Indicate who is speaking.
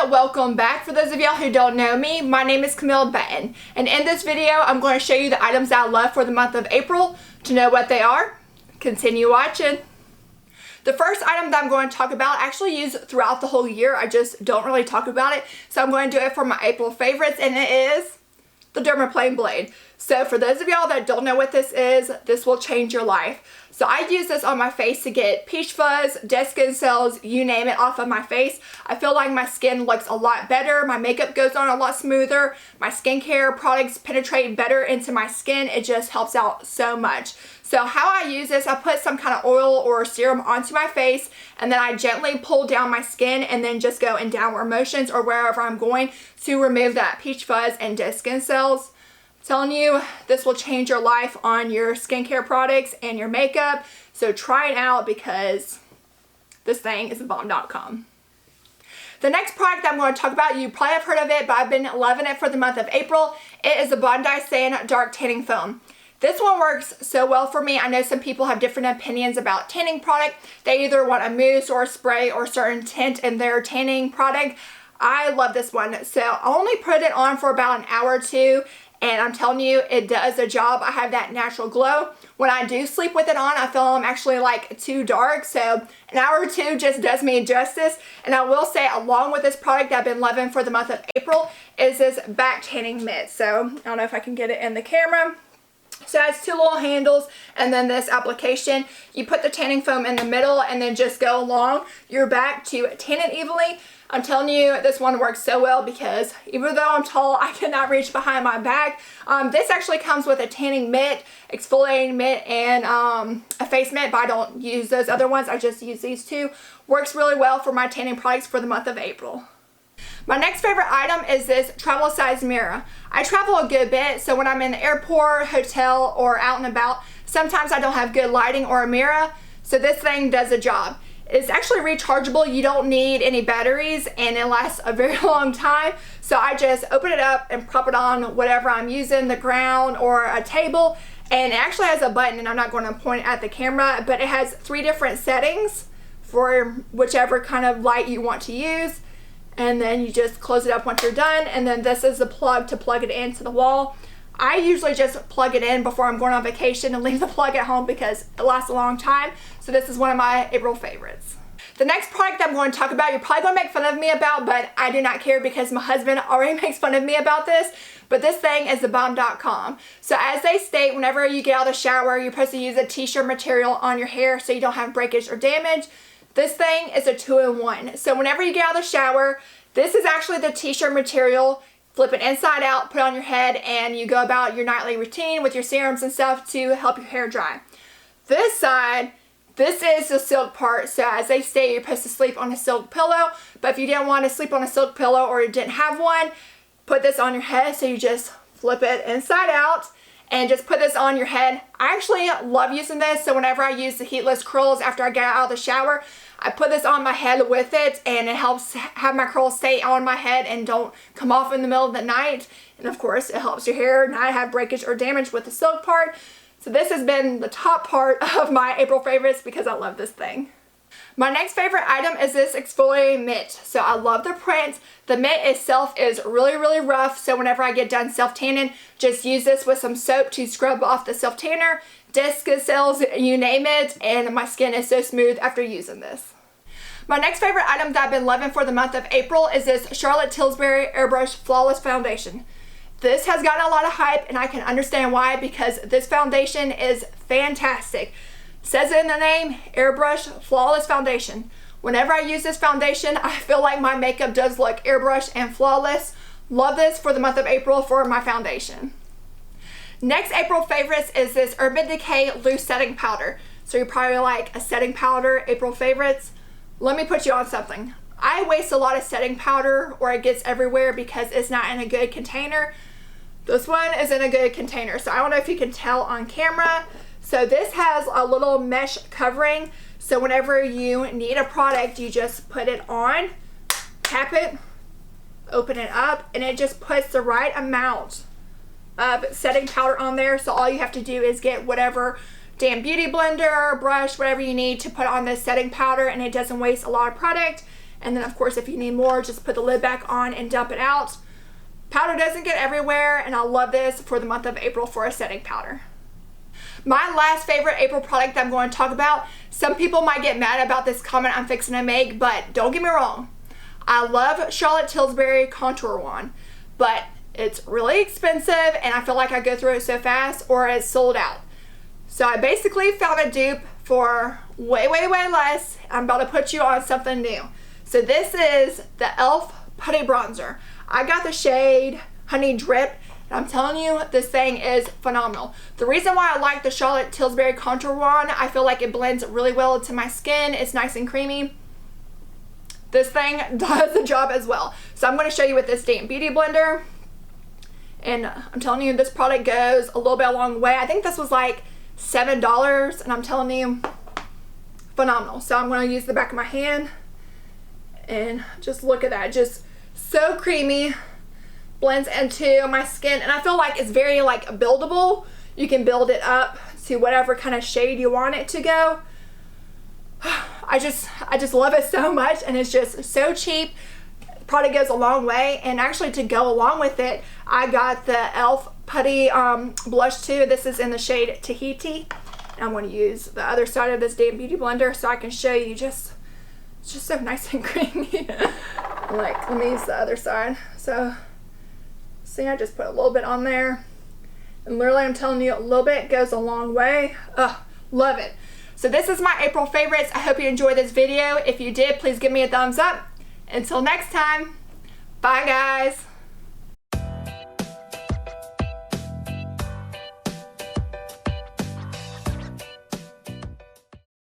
Speaker 1: everyone, welcome back. For those of y'all who don't know me, my name is Camille Benton, and in this video I'm going to show you the items that I love for the month of April. To know what they are, continue watching. The first item that I'm going to talk about I actually use throughout the whole year. I just don't really talk about it, so I'm going to do it for my April favorites, and it is the Dermaplane blade. So for those of y'all that don't know what this is, this will change your life. So I use this on my face to get peach fuzz, dead skin cells, you name it, off of my face. I feel like my skin looks a lot better. My makeup goes on a lot smoother. My skincare products penetrate better into my skin. It just helps out so much. So how I use this, I put some kind of oil or serum onto my face, and then I gently pull down my skin and then just go in downward motions or wherever I'm going to remove that peach fuzz and dead skin cells. I'm telling you, this will change your life on your skincare products and your makeup. So try it out because this thing is bomb.com. The next product that I'm going to talk about, you probably have heard of it, but I've been loving it for the month of April. It is the Bondi Sand Dark Tanning Foam. This one works so well for me. I know some people have different opinions about tanning product. They either want a mousse or a spray or a certain tint in their tanning product. I love this one. So I only put it on for about an hour or two, and I'm telling you, it does the job. I have that natural glow. When I do sleep with it on, I feel I'm actually like too dark. So an hour or two just does me justice. And I will say, along with this product that I've been loving for the month of April, is this back tanning mitt. So I don't know if I can get it in the camera. So it has two little handles, and then this application. You put the tanning foam in the middle and then just go along your back to tan it evenly. I'm telling you, this one works so well because even though I'm tall, I cannot reach behind my back. This actually comes with a tanning mitt, exfoliating mitt, and a face mitt, but I don't use those other ones. I just use these two. Works really well for my tanning products for the month of April. My next favorite item is this travel size mirror. I travel a good bit, so when I'm in the airport, hotel, or out and about, sometimes I don't have good lighting or a mirror, so this thing does the job. It's actually rechargeable. You don't need any batteries, and it lasts a very long time. So I just open it up and prop it on whatever I'm using, the ground or a table, and it actually has a button, and I'm not going to point at the camera, but it has 3 different settings for whichever kind of light you want to use. And then you just close it up once you're done, and then this is the plug to plug it into the wall. I usually just plug it in before I'm going on vacation and leave the plug at home because it lasts a long time. So this is one of my April favorites. The next product I'm going to talk about, you're probably going to make fun of me about, but I do not care because my husband already makes fun of me about this. But this thing is the bomb.com. So as they state, whenever you get out of the shower, you're supposed to use a t-shirt material on your hair so you don't have breakage or damage. This thing is a 2-in-1. So whenever you get out of the shower, this is actually the t-shirt material. Flip it inside out, put it on your head, and you go about your nightly routine with your serums and stuff to help your hair dry. This side, this is the silk part. So as they say, you're supposed to sleep on a silk pillow. But if you didn't want to sleep on a silk pillow or you didn't have one, put this on your head. So you just flip it inside out and just put this on your head. I actually love using this, so whenever I use the heatless curls after I get out of the shower, I put this on my head with it, and it helps have my curls stay on my head and don't come off in the middle of the night. And of course, it helps your hair not have breakage or damage with the silk part. So this has been the top part of my April favorites because I love this thing. My next favorite item is this exfoliating mitt. So I love the print. The mitt itself is really, really rough. So whenever I get done self-tanning, just use this with some soap to scrub off the self-tanner, dead skin cells, you name it. And my skin is so smooth after using this. My next favorite item that I've been loving for the month of April is this Charlotte Tilbury Airbrush Flawless Foundation. This has gotten a lot of hype, and I can understand why, because this foundation is fantastic. Says it in the name, Airbrush Flawless Foundation. Whenever I use this foundation, I feel like my makeup does look airbrushed and flawless. Love this for the month of April for my foundation. Next April favorites is this Urban Decay Loose Setting Powder. So you're probably like, a setting powder, April favorites? Let me put you on something. I waste a lot of setting powder, or it gets everywhere because it's not in a good container. This one is in a good container, so I don't know if you can tell on camera. So this has a little mesh covering, so whenever you need a product, you just put it on, tap it, open it up, and it just puts the right amount of setting powder on there. So all you have to do is get whatever damn beauty blender, brush, whatever you need to put on this setting powder, and it doesn't waste a lot of product. And then of course if you need more, just put the lid back on and dump it out. Powder doesn't get everywhere, and I love this for the month of April for a setting powder. My last favorite April product that I'm going to talk about, some people might get mad about this comment I'm fixing to make, but don't get me wrong. I love Charlotte Tilbury Contour Wand, but it's really expensive and I feel like I go through it so fast or it's sold out. So I basically found a dupe for way less. I'm about to put you on something new. So this is the e.l.f. Putty Bronzer. I got the shade Honey Drip. I'm telling you, this thing is phenomenal. The reason why I like the Charlotte Tilbury Contour Wand, I feel like it blends really well into my skin. It's nice and creamy. This thing does the job as well. So I'm going to show you with this damp beauty blender. And I'm telling you, this product goes a little bit a long way. I think this was like $7, and I'm telling you, phenomenal. So I'm going to use the back of my hand. And just look at that. Just so creamy. Blends into my skin, and I feel like it's very like buildable. You can build it up to whatever kind of shade you want it to go. I just love it so much, and it's just so cheap. The product goes a long way, and actually to go along with it, I got the e.l.f. Putty blush too. This is in the shade Tahiti, and I'm going to use the other side of this damn beauty blender so I can show you it's just so nice and creamy. Like, let me use the other side. So see, I just put a little bit on there, and literally I'm telling you, a little bit goes a long way. Love it. So this is my April favorites. I hope you enjoyed this video. If you did, please give me a thumbs up. Until next time, bye guys.